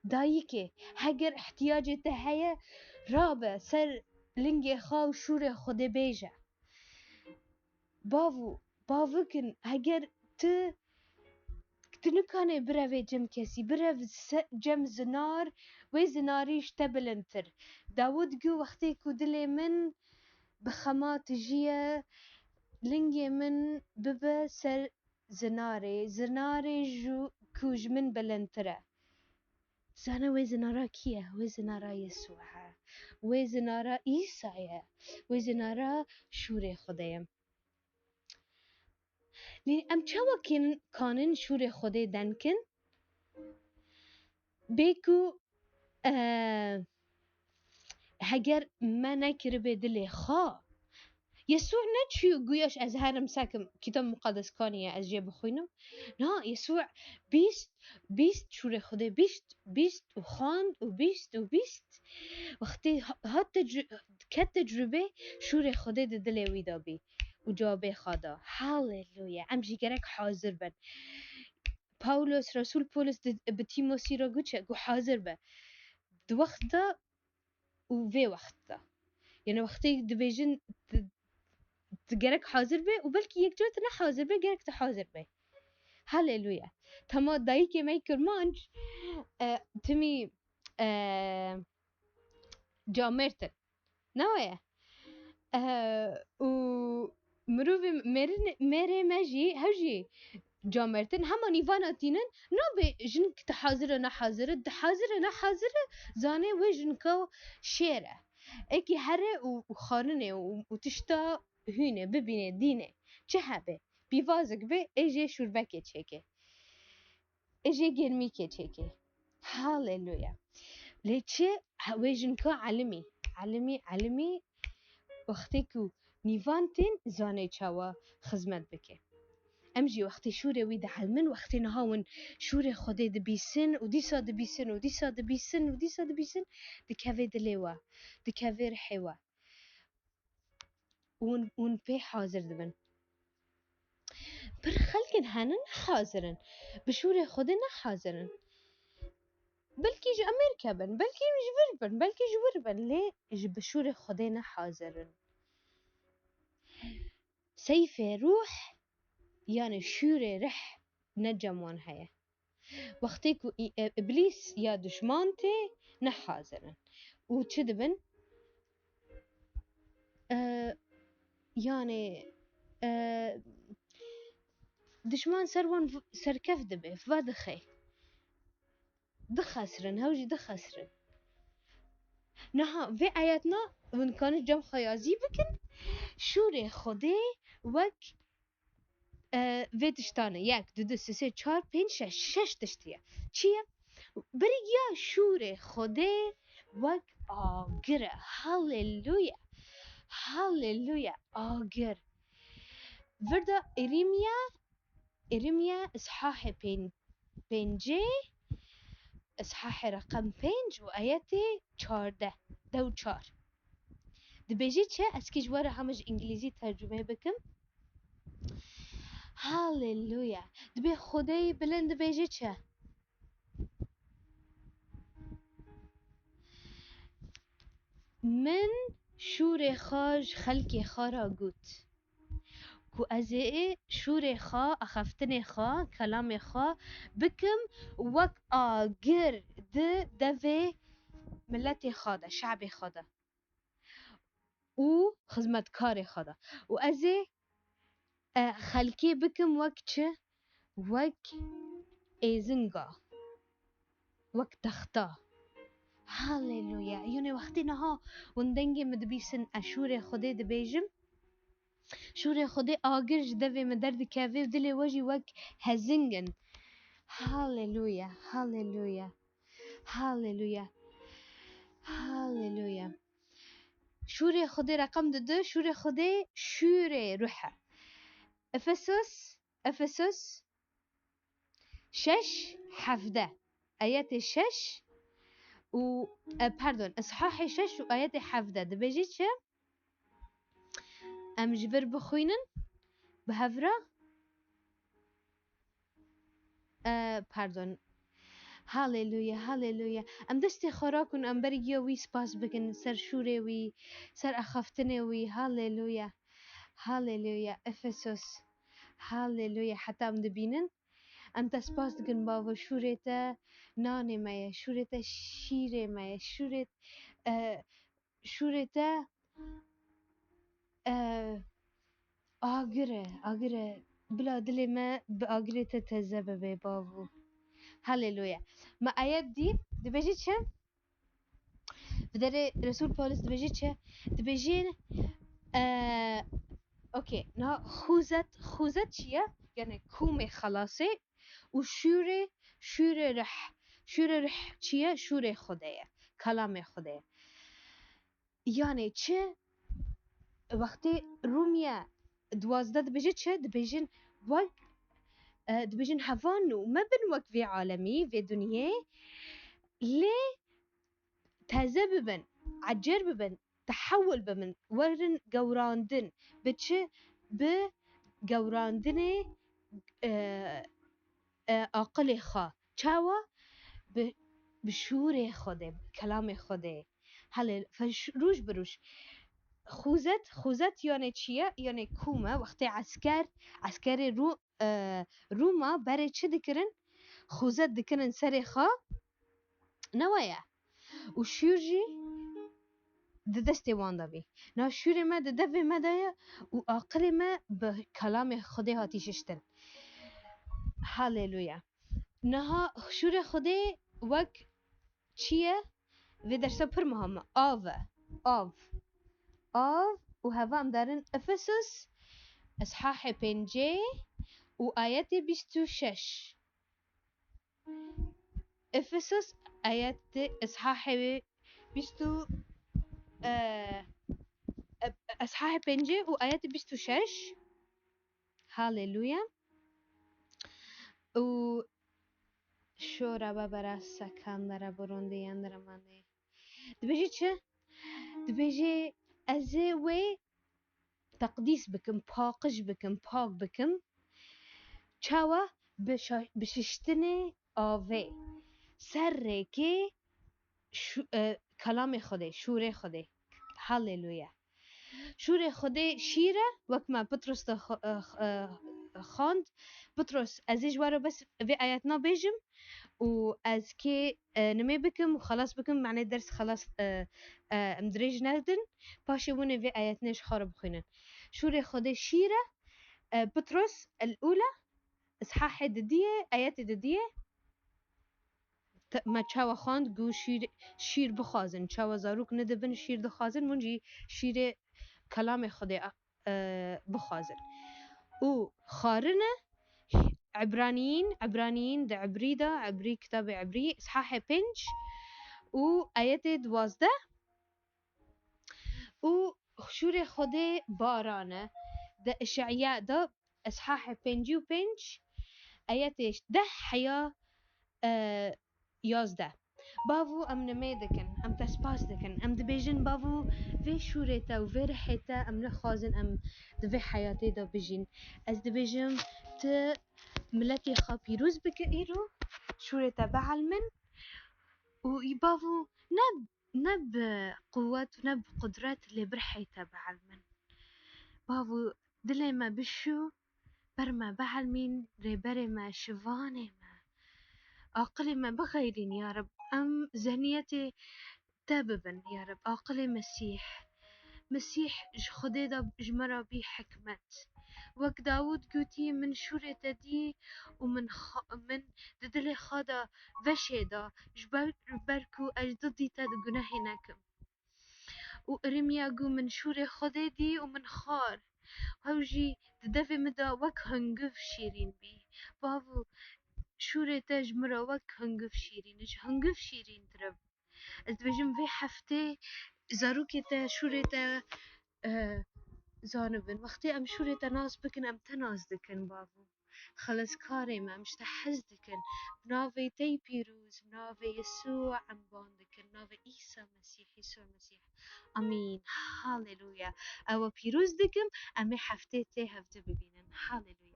دایکه هگر احتیاجت هیا رابه سر لنگ خوا و شور خود بیجه باو کن هگر تنکانه بروی جم کسی برو جم زنار و زناریش تبلنتر داود گو وقتی که دل من بخمات جیه لنگ من ببه سر زناره جو کوج من بلنتره زانه و زنارا کیه؟ و زنارا یسوعه و زنارا عیسایه و زنارا شور خدایم ام چه وکن کانن شور خدا دنکن بیکو هگر ما نکر به دل خواه يسوع نتشو قوياش از هرم ساكم كتاب مقدس كانية از جيب خوينم نا يسوع بيست شوري خده بيست وخاند وبيست وقتي هات كتجربة شوري خده دلي ويدا بي وجابه خدا هاليلويا امجي گرك حاضر بن باولوس رسول بولس بتيموسي را قو حاضر به دو وقت دا وفي وقت دا يعني وقتي دبيجن گرک حاضر به و بلکه یک جوت نه حاضر به گرک تا حاضر به هاليلويا تما دایی که می کرمانج تمی جامرتن نویا و مروف میره مجی هجی جامرتن هما نیوانا تینن نا به جن که حاضر نه حاضر زانه و جن که شیره اکی هره و خاننه و تشتا هونه ببینه دینه چه هبه بیوازک به ایجه شوربکه چکه ایجه گرمی که چکه هاليلويا لیچه هواجن که علمی وقتی که نیوانتین زانه چاوا خدمت بکه امجي وقتي شوري ويدا حلمن وقتي نهاون شوري خدي دبيسن وديسا دبيسن دكافي دليوا دكافي رحيوا ون بي حاضر دبن بر خلقن هنن حاضرن بشوري خدي حاضرن بلكي جو امريكا بن بلكي جور بن ليه بشوري خدي حاضرن سيف روح يعني شوري رح نجمون هيا وقتی که ابلیس یا دشمنته نه حاضرن و چه دبن يعني دشمن سركف دبه فادخي دخسرن هوجي دخسرن نها في آياتنا من كانت جم خيازي بكن شوري خدي وك في تشتانه يك دو سه چهار پنج شش تشتيه چيه بريا شوري خدي وك آگره هاليلويا آگر وردا إرميا إصحاح بنجي إصحاح رقم 5 وآياتي 14 دو 4 دبيجي چه اسكي جوارا همج انجليزي ترجمه بكم هاليلويا دبي خدي بلند دبيجي چه من شور خاج خلقي خارا قوت كو ازي شور خا اخفتن خا كلام خا بكم وك آگر دوي ملتي خادا شعبي خادا و خدمتكاري خادا و ازي خلقي بكم وك چه وك ايزنگا وك تختا هاليلويا يعني وقتی نها وندنگي مدبيسن اشور خدي دبيجم شور خدي آگر دوي مدرد كافي ودلي وجي وك هزنگن هاليلويا شور خدي رقم 2 شور خدي شور روحه افسس 6 7 آيات 6 و باردون اصحاح 6 و آيات 7 دبيجي چه ام جبر بخوينن بهفرا باردون هاليلويا هاليلويا. ام دستي خراكن ام بريو وي سباس بكن سر شوري وي سر اخفتني وي. هاليلويا هاليلويا افسوس. هاليلويا حتى ام دبينن ام تسباس دكن بابا شوريتا ناني مايا شوريتا شيري مايا شوريت شوريتا آگره بلا دل ما بآگره تتزبه به بابو. هاليلويا. ما آيات دي دبجي چه بدر رسول پولس دبجي چه دبجين اوكي نا خوزت چيه يعني كومي خلاصي وشوري رح چيه شوري خدايا كلام خدايا يعني چه وقتی روميا دوازده دبجي چه دبجين وق دبجين هفانو ما بن وق في عالمي في دنيا ليه تازه ببن عجر ببن تحول ببن ورن قوراندن بچه بقوراندن عقل خا چاوا بشور خوده کلام خوده. هل روش بروش خوزت یعنی چیه یعنی کومه وقتی عسکر روما برای چه دکرن خوزت دکرن سر خا نوایا و شورجی دستي واندا بي نا شوري ما ددفي ما دايا وعقل ما بكلام خدي هاتي ششتن. هاليلويا. نها شوري خدي وك چيه في درسا پر مهمة آف وهذا ام دارن افسس اصحاح 5 وآيات 26. افسس آيات اصحاح 20 اصحاح 5 وآيات 26. هاليلويا. و شورا بابرا سكاندرا بروندي يندرا ماني دبيجي چه دبيجي ازي وي تقديس بكم باقش بكم باق بكم چاوا بششتني آوه سركي كلام خدي شور خدي. هاليلويا. شور خدي شيرة وك ما بطرس خاند بطرس ازيج وارو بس في آياتنا بيجم وأز كي نمي بكم وخلاص بكم معنى درس خلاص مدريج نردن باشي وني في آيات نيش خارب خينن. شوري خدي شيرة بطرس الأولى إصحاح ددية آيات ددية ما تشاو خاند جو شير بخازن تشاو زاروك ندبن شير دخازن منجي شير كلام خدي بخازن و خارنه عبرانيين ده عبري كتاب عبري إصحاح 5 وآيات 12 و شور خدي بارانه ده إشعياء ده إصحاح 5 آيات 10 حياة 11. بافو ام نمي دكن ام تسباس دكن ام دبيجن بافو في شوريتا وفي ريحتا ام نخازن ام دفي حياتي دا بيجين از دبيجن ت ملتي خا بيروز بكئيرو شوريتا بعلمن ويبافو نب قوات ونب قدرات اللي برحيتا بعلمن بافو دلي ما بشو برما بعلمين ريبري ما شفاني ما عقلي ما بغيرين يا رب أم ذهنيتي تاببا يا رب عقلي مسيح خديدا جمرة بي حكمت وك داود قوتي من شورة دي ومن من ددلي خادا وشيدا جبركو أجددي تاد جناهي ناكم وإرميا قو من شورة خديدي ومن خار هوجي ددفي مدا وك هنقف شيرين بي بابو شورة تجمرة وك هنقف شيرين ترب از بجم في حفتي زاروكي تا شورة تا زانبن وقتی ام شوری تناس بکن ام تناس دکن بابو خلص کاری ما مش تحز دکن بناوی تی پیروز بناوی يسوع ام بان دکن بناوی عیسی مسیح يسوع مسیح امين. هاليلويا. او پیروز دکم امی هفته تی هفته ببینن. هاليلويا.